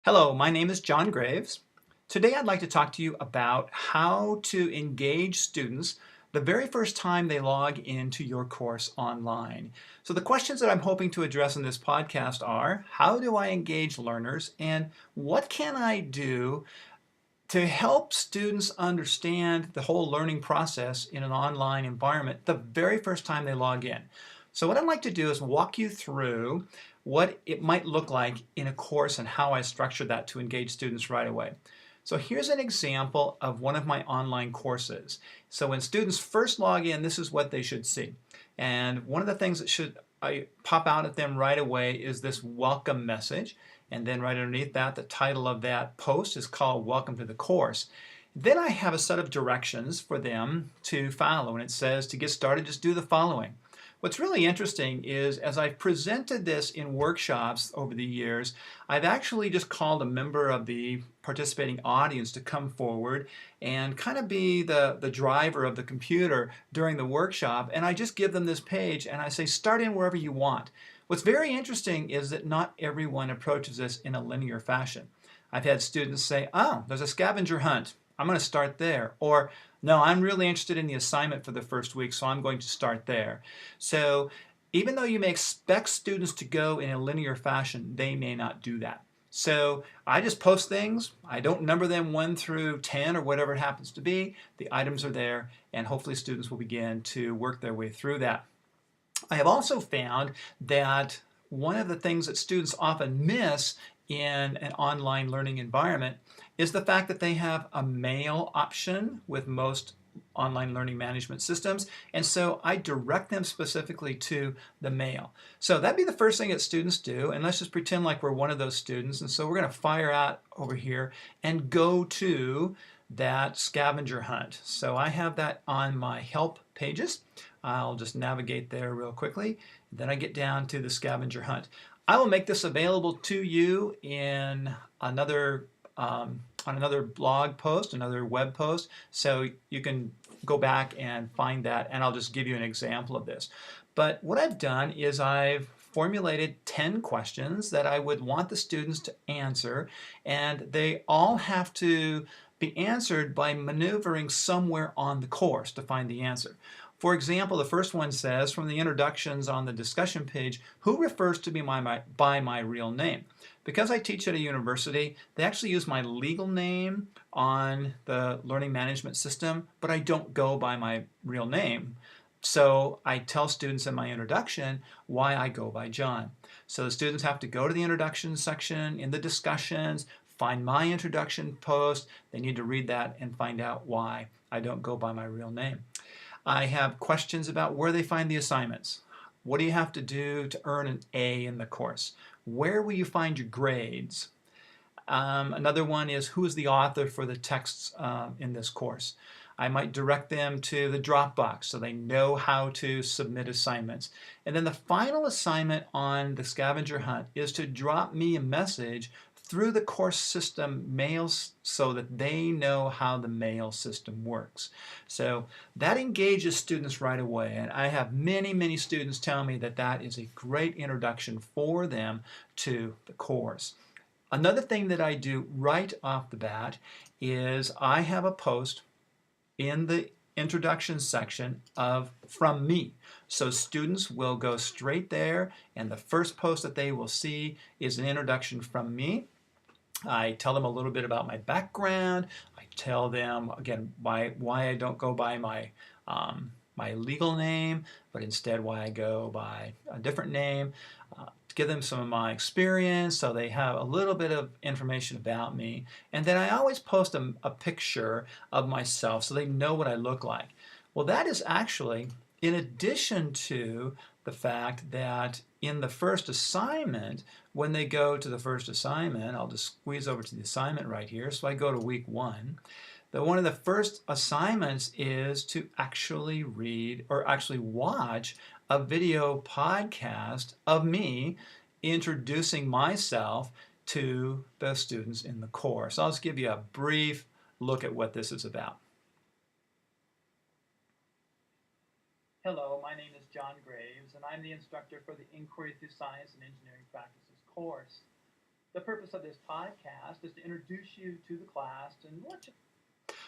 Hello, my name is John Graves. Today I'd like to talk to you about how to engage students the very first time they log into your course online. So the questions that I'm hoping to address in this podcast are, how do I engage learners and what can I do to help students understand the whole learning process in an online environment the very first time they log in? So what I'd like to do is walk you through what it might look like in a course and how I structure that to engage students right away. So here's an example of one of my online courses. So when students first log in, this is what they should see. And one of the things that should pop out at them right away is this welcome message. And then right underneath that, the title of that post is called Welcome to the Course. Then I have a set of directions for them to follow, and it says to get started, just do the following. What's really interesting is as I've presented this in workshops over the years, I've actually just called a member of the participating audience to come forward and kind of be the driver of the computer during the workshop, and I just give them this page and I say start in wherever you want. What's very interesting is that not everyone approaches this in a linear fashion. I've had students say, oh, there's a scavenger hunt. I'm going to start there. Or, no, I'm really interested in the assignment for the first week, so I'm going to start there. So even though you may expect students to go in a linear fashion, they may not do that. So I just post things. I don't number them 1 through 10 or whatever it happens to be. The items are there, and hopefully students will begin to work their way through that. I have also found that one of the things that students often miss in an online learning environment is the fact that they have a mail option with most online learning management systems, and so I direct them specifically to the mail. So that'd be the first thing that students do, and let's just pretend like we're one of those students, and so we're going to fire out over here and go to that scavenger hunt. So I have that on my help pages. I'll just navigate there real quickly. Then I get down to the scavenger hunt. I will make this available to you in another on another blog post, another web post, so you can go back and find that, and I'll just give you an example of this. But what I've done is I've formulated 10 questions that I would want the students to answer, and they all have to be answered by maneuvering somewhere on the course to find the answer. For example, the first one says, from the introductions on the discussion page, who refers to me by my real name? Because I teach at a university, they actually use my legal name on the learning management system, but I don't go by my real name. So I tell students in my introduction why I go by John. So the students have to go to the introduction section in the discussions, find my introduction post. They need to read that and find out why I don't go by my real name. I have questions about where they find the assignments. What do you have to do to earn an A in the course? Where will you find your grades? Another one is who is the author for the texts in this course? I might direct them to the Dropbox so they know how to submit assignments. And then the final assignment on the scavenger hunt is to drop me a message through the course system mails so that they know how the mail system works. So that engages students right away, and I have many students tell me that that is a great introduction for them to the course. Another thing that I do right off the bat is I have a post in the introduction section of from me. So students will go straight there, and the first post that they will see is an introduction from me. I tell them a little bit about my background. I tell them again why I don't go by my legal name, but instead why I go by a different name. To give them some of my experience so they have a little bit of information about me. And then I always post a picture of myself so they know what I look like. Well, that is actually in addition to the fact that in the first assignment, when they go to the first assignment, I'll just squeeze over to the assignment right here. So I go to week 1. One of the first assignments is to actually read or actually watch a video podcast of me introducing myself to the students in the course. I'll just give you a brief look at what this is about. Hello, my name is John Graves, and I'm the instructor for the Inquiry Through Science and Engineering Practices course. The purpose of this podcast is to introduce you to the class and let you.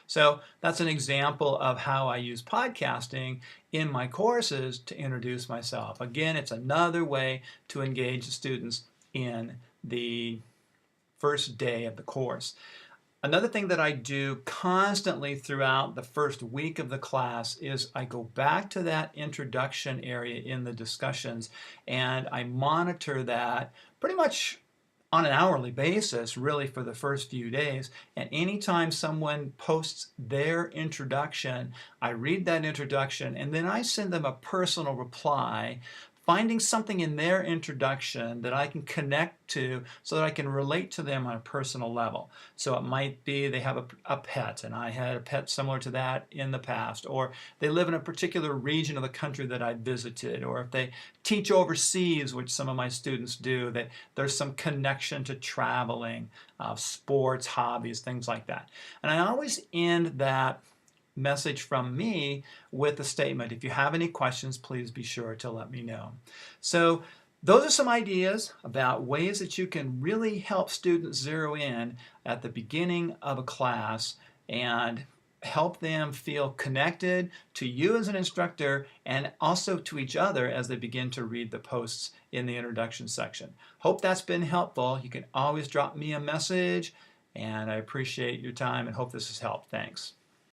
So that's an example of how I use podcasting in my courses to introduce myself. Again, it's another way to engage the students in the first day of the course. Another thing that I do constantly throughout the first week of the class is I go back to that introduction area in the discussions and I monitor that pretty much on an hourly basis, really, for the first few days. And anytime someone posts their introduction, I read that introduction and then I send them a personal reply, finding something in their introduction that I can connect to so that I can relate to them on a personal level. So it might be they have a pet, and I had a pet similar to that in the past, or they live in a particular region of the country that I visited, or if they teach overseas, which some of my students do, that there's some connection to traveling, sports, hobbies, things like that. And I always end that message from me with a statement. If you have any questions, please be sure to let me know. So those are some ideas about ways that you can really help students zero in at the beginning of a class and help them feel connected to you as an instructor and also to each other as they begin to read the posts in the introduction section. Hope that's been helpful. You can always drop me a message, and I appreciate your time and hope this has helped. Thanks.